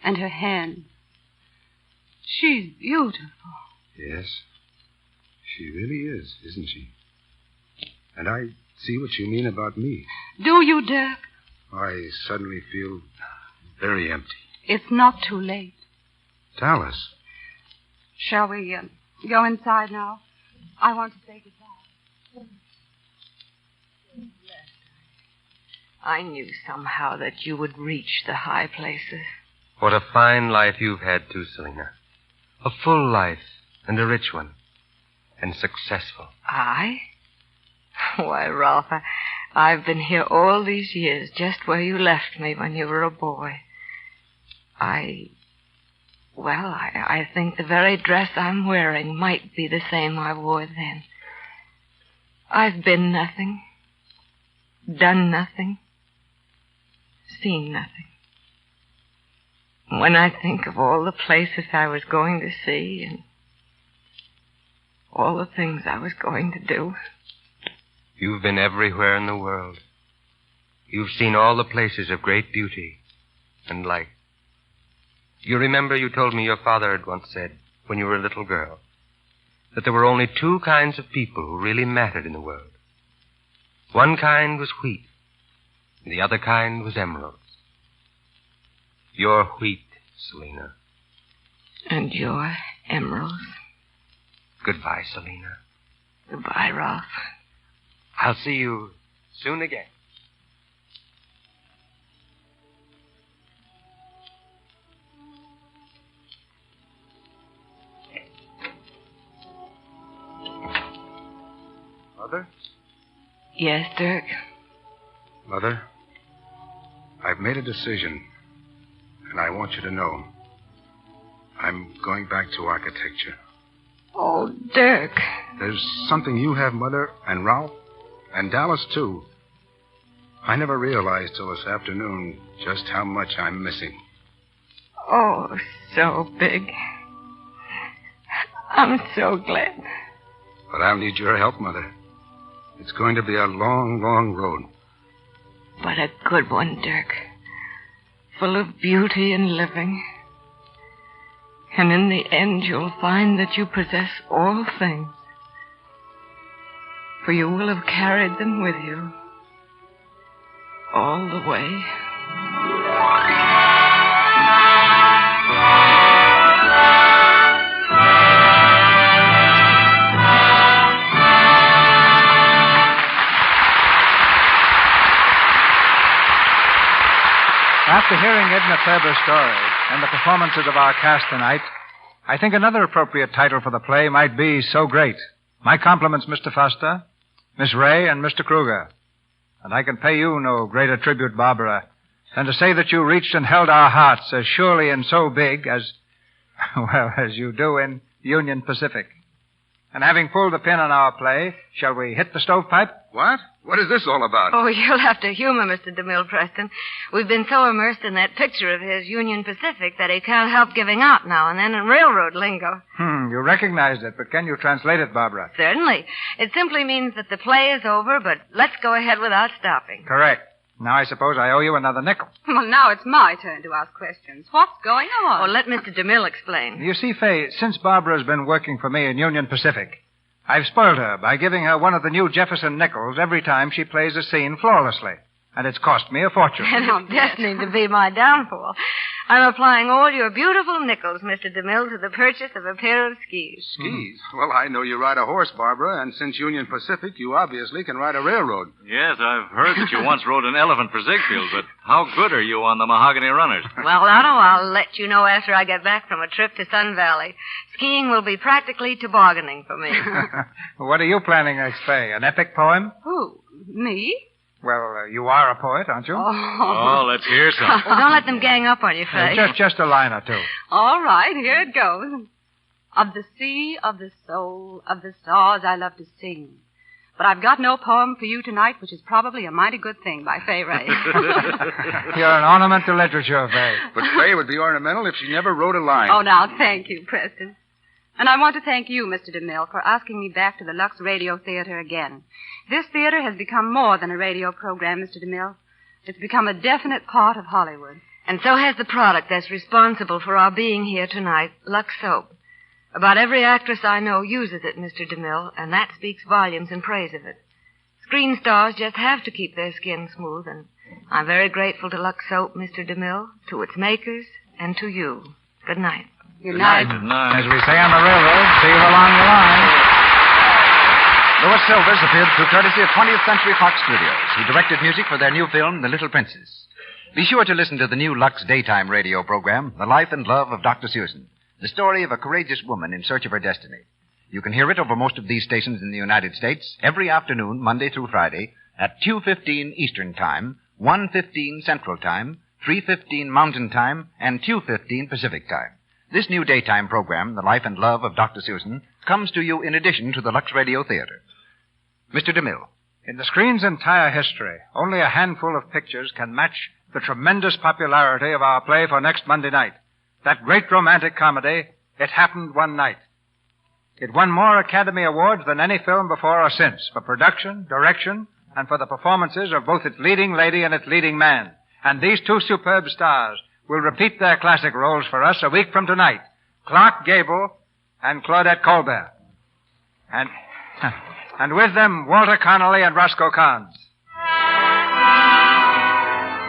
And her hands. She's beautiful.
Yes. She really is, isn't she? And I see what you mean about me.
Do you, Dirk?
I suddenly feel very empty.
It's not too late.
Dallas.
Shall we go inside now? I want to say goodbye.
I knew somehow that you would reach the high places.
What a fine life you've had, too, Selina. A full life, and a rich one. And successful.
I? Why, Ralph, I've been here all these years, just where you left me when you were a boy. I think the very dress I'm wearing might be the same I wore then. I've been nothing, done nothing, seen nothing. When I think of all the places I was going to see and all the things I was going to do.
You've been everywhere in the world. You've seen all the places of great beauty and light. You remember you told me your father had once said, when you were a little girl, that there were only two kinds of people who really mattered in the world. One kind was wheat, and the other kind was emeralds. You're wheat, Selena.
And you're emeralds.
Goodbye, Selena.
Goodbye, Ralph.
I'll see you soon again.
Mother?
Yes, Dirk?
Mother, I've made a decision, and I want you to know. I'm going back to architecture.
Oh, Dirk.
There's something you have, Mother, and Ralph, and Dallas, too. I never realized till this afternoon just how much I'm missing.
Oh, so big. I'm so glad.
But I'll need your help, Mother. It's going to be a long, long road.
But a good one, Dirk. Full of beauty and living. And in the end, you'll find that you possess all things. For you will have carried them with you. All the way.
After hearing Edna Faber's story and the performances of our cast tonight, I think another appropriate title for the play might be So Great. My compliments, Mr. Foster, Miss Ray, and Mr. Kruger. And I can pay you no greater tribute, Barbara, than to say that you reached and held our hearts as surely and so big as, well, as you do in Union Pacific. And having pulled the pin on our play, shall we hit the stovepipe?
What? What is this all about?
Oh, you'll have to humor Mr. DeMille, Preston. We've been so immersed in that picture of his, Union Pacific, that he can't help giving out now and then in railroad lingo.
You recognized it, but can you translate it, Barbara?
Certainly. It simply means that the play is over, but let's go ahead without stopping.
Correct. Now I suppose I owe you another nickel.
Well, now it's my turn to ask questions. What's going on?
Oh, let Mr. DeMille explain.
You see, Fay, since Barbara's been working for me in Union Pacific, I've spoiled her by giving her one of the new Jefferson nickels every time she plays a scene flawlessly. And it's cost me a fortune.
And it's destined to be my downfall. I'm applying all your beautiful nickels, Mr. DeMille, to the purchase of a pair of skis.
Skis? Well, I know you ride a horse, Barbara, and since Union Pacific, you obviously can ride a railroad.
Yes, I've heard that you once rode an elephant for Ziegfeld, but how good are you on the mahogany runners?
Well, Otto, I'll let you know after I get back from a trip to Sun Valley. Skiing will be practically tobogganing for me.
What are you planning next, Fay? An epic poem?
Who? Me?
Well, you are a poet, aren't you?
Oh, let's hear some.
Well, don't let them gang up on you, Fay.
Just a line or two.
All right, here it goes. Of the sea, of the soul, of the stars I love to sing. But I've got no poem for you tonight, which is probably a mighty good thing by Fay Ray.
You're an ornament to literature, Fay.
But Fay would be ornamental if she never wrote a line.
Oh, now, thank you, Preston. And I want to thank you, Mr. DeMille, for asking me back to the Lux Radio Theater again. This theater has become more than a radio program, Mr. DeMille. It's become a definite part of Hollywood.
And so has the product that's responsible for our being here tonight, Lux Soap. About every actress I know uses it, Mr. DeMille, and that speaks volumes in praise of it. Screen stars just have to keep their skin smooth, and I'm very grateful to Lux Soap, Mr. DeMille, to its makers, and to you. Good night.
Good night.
Good night.
As we say on the railroad, see you along the line.
Louis Silvers appeared through courtesy of 20th Century Fox Studios, who directed music for their new film, The Little Princess. Be sure to listen to the new Lux daytime radio program, The Life and Love of Dr. Susan, the story of a courageous woman in search of her destiny. You can hear it over most of these stations in the United States every afternoon, Monday through Friday, at 2:15 Eastern Time, 1:15 Central Time, 3:15 Mountain Time, and 2:15 Pacific Time. This new daytime program, The Life and Love of Dr. Susan, comes to you in addition to the Lux Radio Theater. Mr. DeMille.
In the screen's entire history, only a handful of pictures can match the tremendous popularity of our play for next Monday night. That great romantic comedy, It Happened One Night. It won more Academy Awards than any film before or since for production, direction, and for the performances of both its leading lady and its leading man. And these two superb stars will repeat their classic roles for us a week from tonight. Clark Gable and Claudette Colbert. And with them, Walter Connolly and Roscoe Carnes.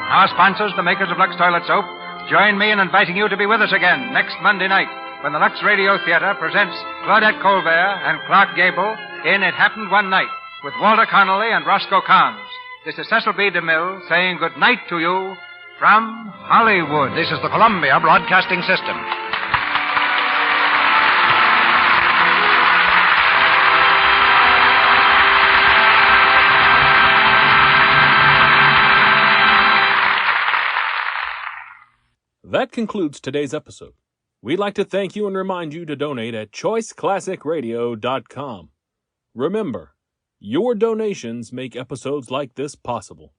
Our sponsors, the makers of Lux Toilet Soap, join me in inviting you to be with us again next Monday night when the Lux Radio Theater presents Claudette Colbert and Clark Gable in It Happened One Night with Walter Connolly and Roscoe Carnes. This is Cecil B. DeMille saying good night to you from Hollywood.
This is the Columbia Broadcasting System.
That concludes today's episode. We'd like to thank you and remind you to donate at choiceclassicradio.com. Remember, your donations make episodes like this possible.